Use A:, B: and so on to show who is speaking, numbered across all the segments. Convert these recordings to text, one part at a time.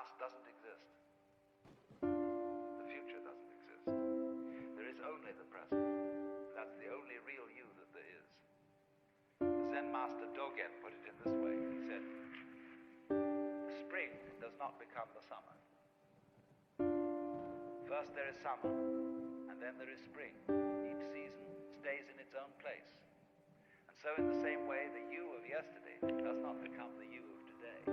A: past doesn't exist. The future doesn't exist. There is only the present. That's the only real you that there is. The Zen master Dogen put it in this way. He said, spring does not become the summer. First there is summer, and then there is spring. Each season stays in its own place. And so in the same way, the you of yesterday does not become the you of today.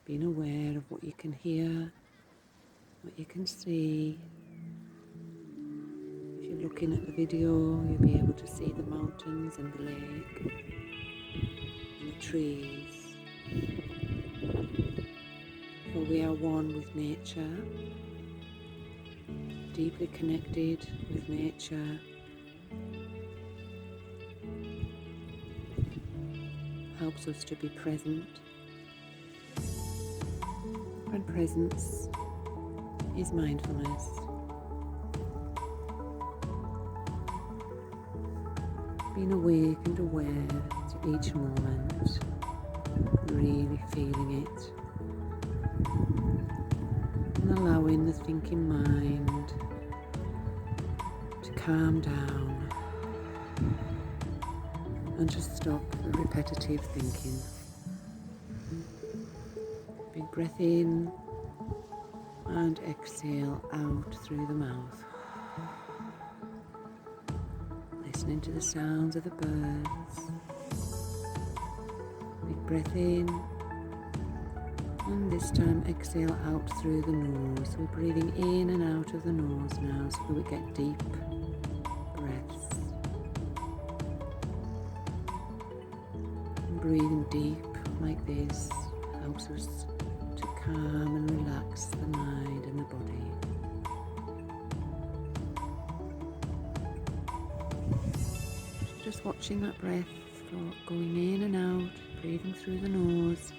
B: Being aware of what you can hear, what you can see. If you're looking at the video, you'll be able to see the mountains and the lake and the trees. For we are one with nature, deeply connected with nature. Helps us to be present. And presence is mindfulness. Being awake and aware to each moment, really feeling it, and allowing the thinking mind to calm down and to stop the repetitive thinking. Big breath in and exhale out through the mouth. Listening to the sounds of the birds. Big breath in and this time exhale out through the nose. We're breathing in and out of the nose now so that we get deep breaths. And breathing deep like this helps us to calm and relax the mind and the body. Just watching that breath going in and out, breathing through the nose,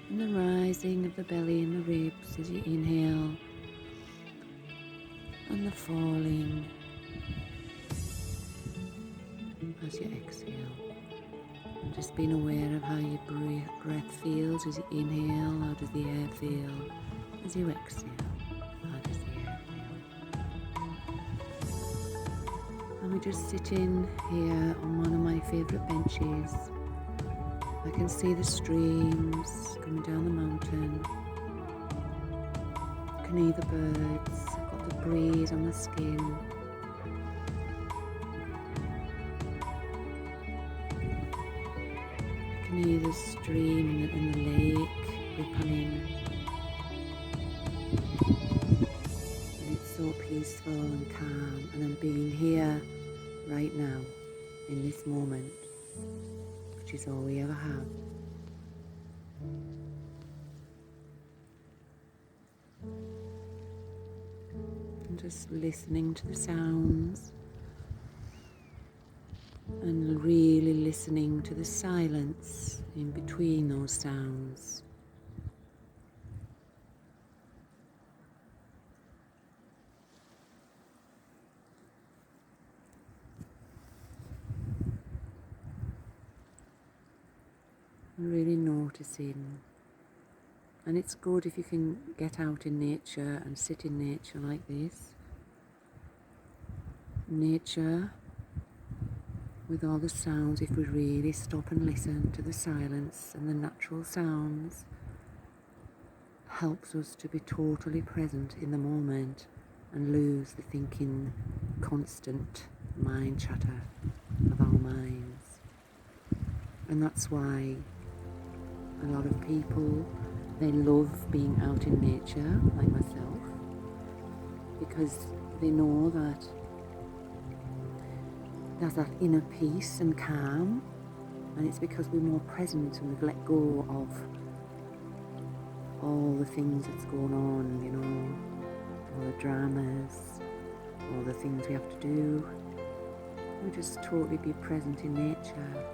B: and the rising of the belly and the ribs as you inhale, and the falling as you exhale. And just being aware of how your breath feels as you inhale. How does the air feel as you exhale? How does the air feel? And we're just sitting here on one of my favourite benches. I can see the streams coming down the mountain. I can hear the birds. I've got the breeze on the skin. I can hear the stream and the lake rippling. And it's so peaceful and calm, and I'm being here right now in this moment, which is all we ever have. And just listening to the sounds and really listening to the silence in between those sounds. Really noticing. And it's good if you can get out in nature and sit in nature like this. nature, with all the sounds, if we really stop and listen to the silence and the natural sounds, helps us to be totally present in the moment and lose the thinking, constant mind chatter of our minds. And that's why a lot of people, they love being out in nature, like myself, because they know that there's that inner peace and calm, and it's because we're more present and we've let go of all the things that's going on, you know, all the dramas, all the things we have to do. We just totally be present in nature.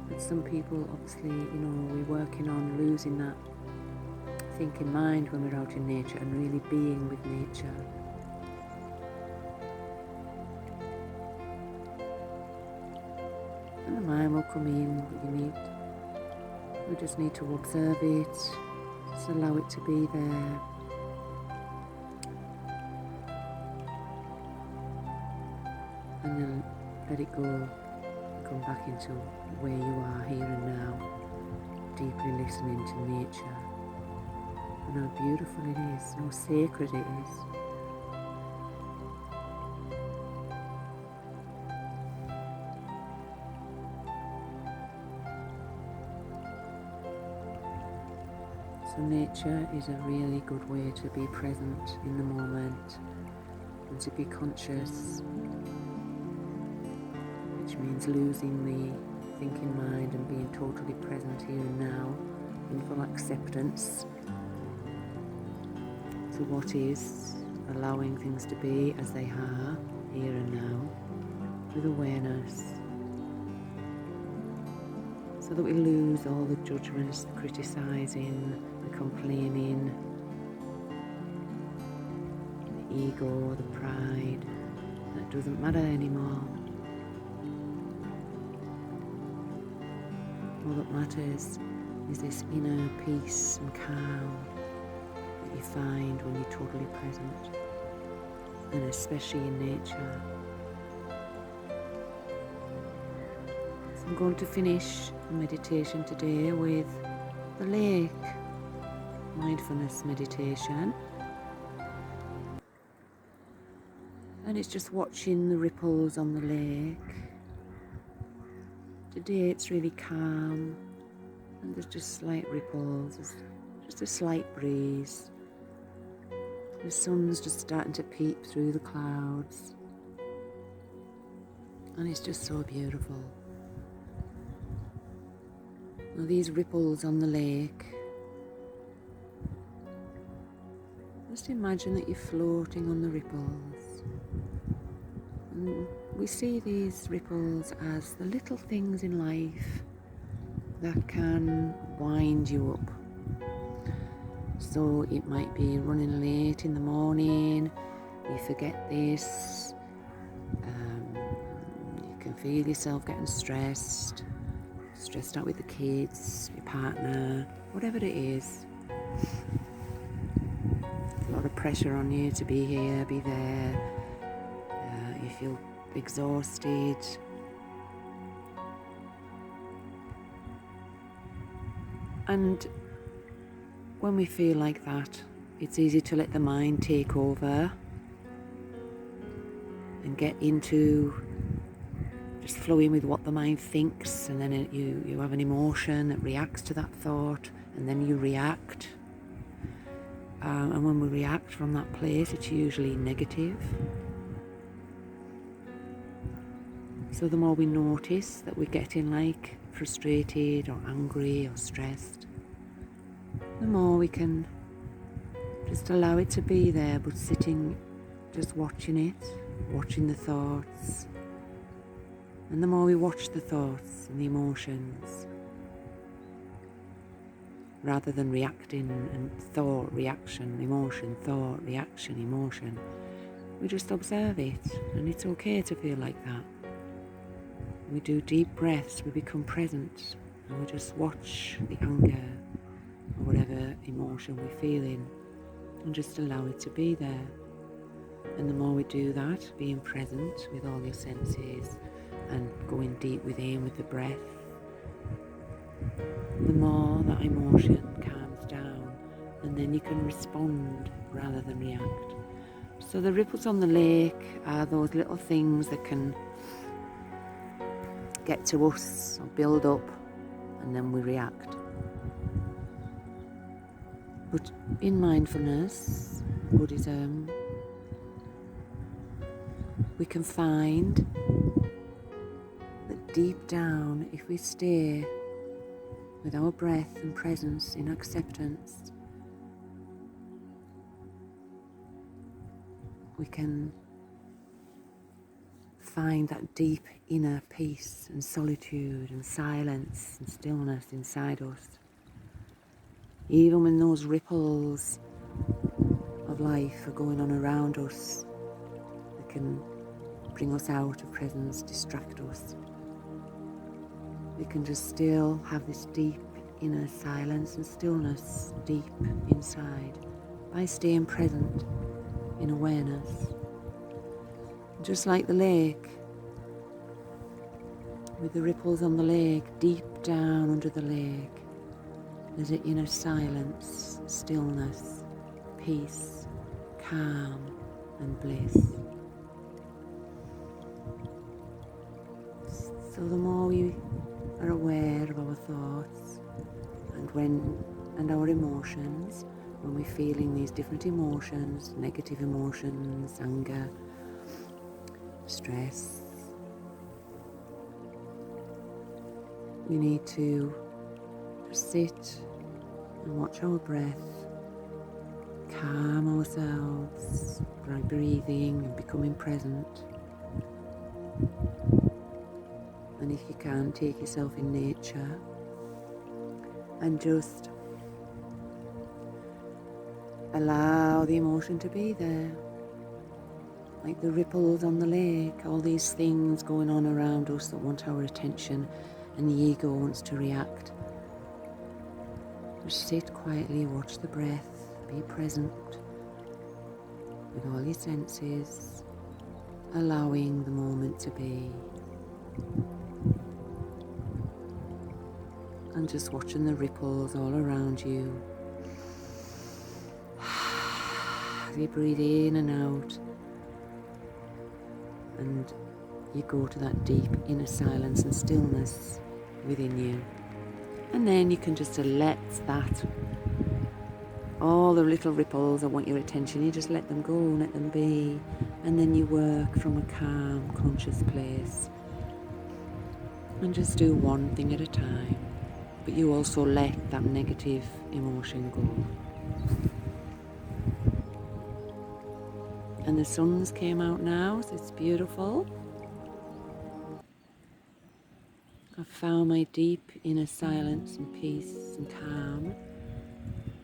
B: But some people, obviously, you know, we're working on losing that thinking mind when we're out in nature and really being with nature. And the mind will come in, we just need to observe it, just allow it to be there. And then let it go, come back into where you are here and now, deeply listening to nature. And how beautiful it is, how sacred it is. So nature is a really good way to be present in the moment and to be conscious, which means losing the thinking mind and being totally present here and now in full acceptance to what is, allowing things to be as they are here and now with awareness, so that we lose all the judgments, the criticising, the complaining, the ego, the pride. That doesn't matter anymore. All that matters is this inner peace and calm that you find when you're totally present, and especially in nature. So I'm going to finish the meditation today with the lake mindfulness meditation, and it's just watching the ripples on the lake. Today it's really calm and there's just slight ripples, there's just a slight breeze. The sun's just starting to peep through the clouds, and it's just so beautiful. Now these ripples on the lake, just imagine that you're floating on the ripples. And we see these ripples as the little things in life that can wind you up. So it might be running late in the morning, you forget this, you can feel yourself getting stressed out with the kids, your partner, whatever it is. A lot of pressure on you to be here, be there. You feel exhausted. And when we feel like that, it's easy to let the mind take over and get into just flowing with what the mind thinks, and then you have an emotion that reacts to that thought, and then you react. And when we react from that place, it's usually negative. So the more we notice that we're getting like frustrated or angry or stressed, the more we can just allow it to be there, but sitting, just watching it, watching the thoughts. And the more we watch the thoughts and the emotions, rather than reacting and thought, reaction, emotion, thought, reaction, emotion, we just observe it, and it's okay to feel like that. We do deep breaths, we become present, and we just watch the anger or whatever emotion we're feeling and just allow it to be there. And the more we do that, being present with all your senses and going deep within with the breath, the more that emotion calms down, and then you can respond rather than react. So the ripples on the lake are those little things that can get to us or build up, and then we react. But in mindfulness, Buddhism, we can find that deep down, if we stay with our breath and presence in acceptance, we can find that deep inner peace and solitude and silence and stillness inside us. Even when those ripples of life are going on around us, they can bring us out of presence, distract us. We can just still have this deep inner silence and stillness deep inside by staying present in awareness. Just like the lake, with the ripples on the lake, deep down under the lake, there's an inner silence, stillness, peace, calm and bliss. So the more we are aware of our thoughts and our emotions, when we're feeling these different emotions, negative emotions, anger, stress, we need to sit and watch our breath, calm ourselves by breathing and becoming present. And if you can, take yourself in nature and just allow the emotion to be there. Like the ripples on the lake, all these things going on around us that want our attention, and the ego wants to react. Just sit quietly, watch the breath, be present with all your senses, allowing the moment to be. And just watching the ripples all around you. As you breathe in and out, and you go to that deep inner silence and stillness within you. And then you can just let that, all the little ripples that want your attention, you just let them go, let them be. And then you work from a calm, conscious place. And just do one thing at a time. But you also let that negative emotion go. And the sun's came out now, so it's beautiful. I've found my deep inner silence and peace and calm.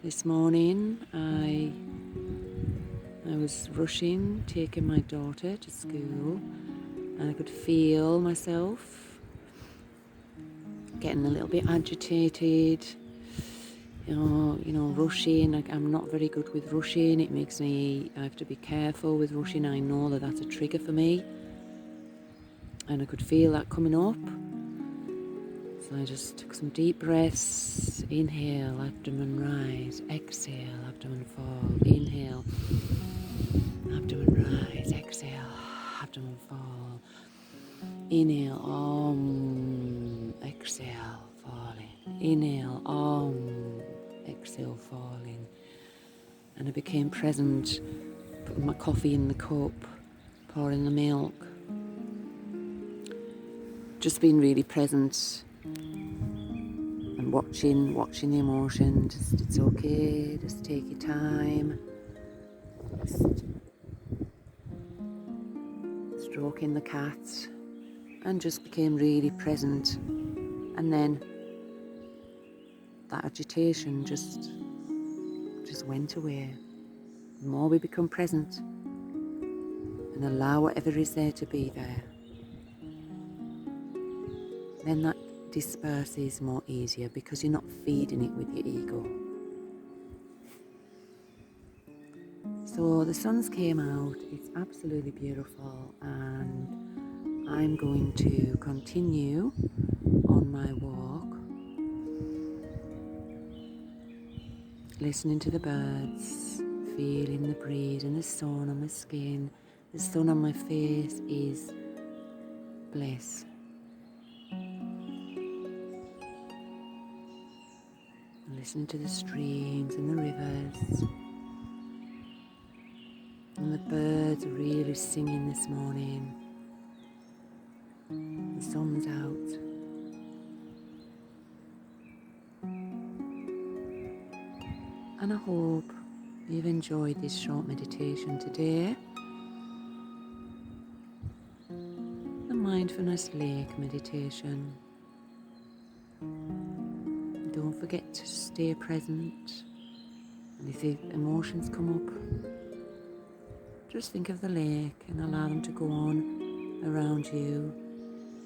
B: This morning I was rushing, taking my daughter to school, and I could feel myself getting a little bit agitated, you know, rushing. I'm not very good with rushing. It makes me, I have to be careful with rushing. I know that that's a trigger for me, and I could feel that coming up. So I just took some deep breaths. Inhale, abdomen rise. Exhale, abdomen fall. Inhale, abdomen rise. Exhale, abdomen fall. Inhale, om. Exhale, falling. Inhale, om. Exhale, falling. And I became present, putting my coffee in the cup, pouring the milk. Just being really present. And watching the emotion. Just, it's okay, just take your time. Just stroking the cat, and just became really present. And then that agitation just went away. The more we become present and allow whatever is there to be there, then that disperses more easier, because you're not feeding it with your ego. So the sun's came out, it's absolutely beautiful, and I'm going to continue on my walk, listening to the birds, feeling the breeze and the sun on my skin. The sun on my face is bliss. Listening to the streams and the rivers. And the birds are really singing this morning. The sun's out. And I hope you've enjoyed this short meditation today. The Mindfulness Lake meditation. Don't forget to stay present. And if the emotions come up, just think of the lake and allow them to go on around you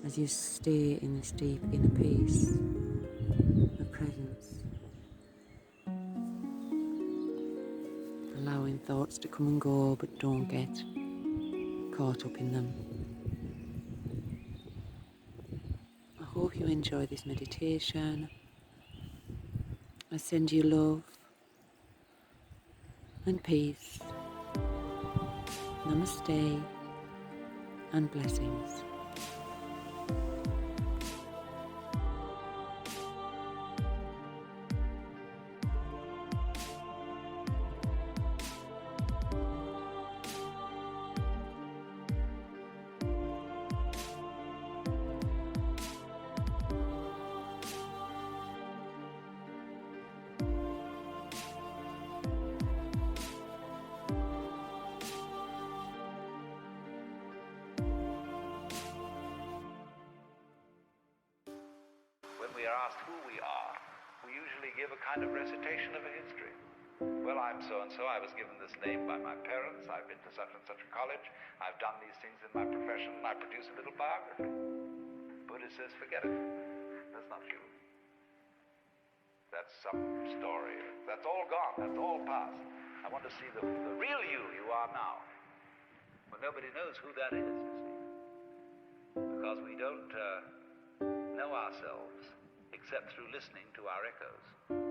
B: as you stay in this deep inner peace of presence. Allowing thoughts to come and go, but don't get caught up in them. I hope you enjoy this meditation. I send you love and peace. Namaste and blessings.
A: When we are asked who we are, we usually give a kind of recitation of a history. Well, I'm so-and-so, I was given this name by my parents, I've been to such and such a college, I've done these things in my profession, and I produce a little biography. Buddha says, forget it. That's not you. That's some story. That's all gone, that's all past. I want to see the real you are now. Well, nobody knows who that is, you see. Because we don't know ourselves except through listening to our echoes.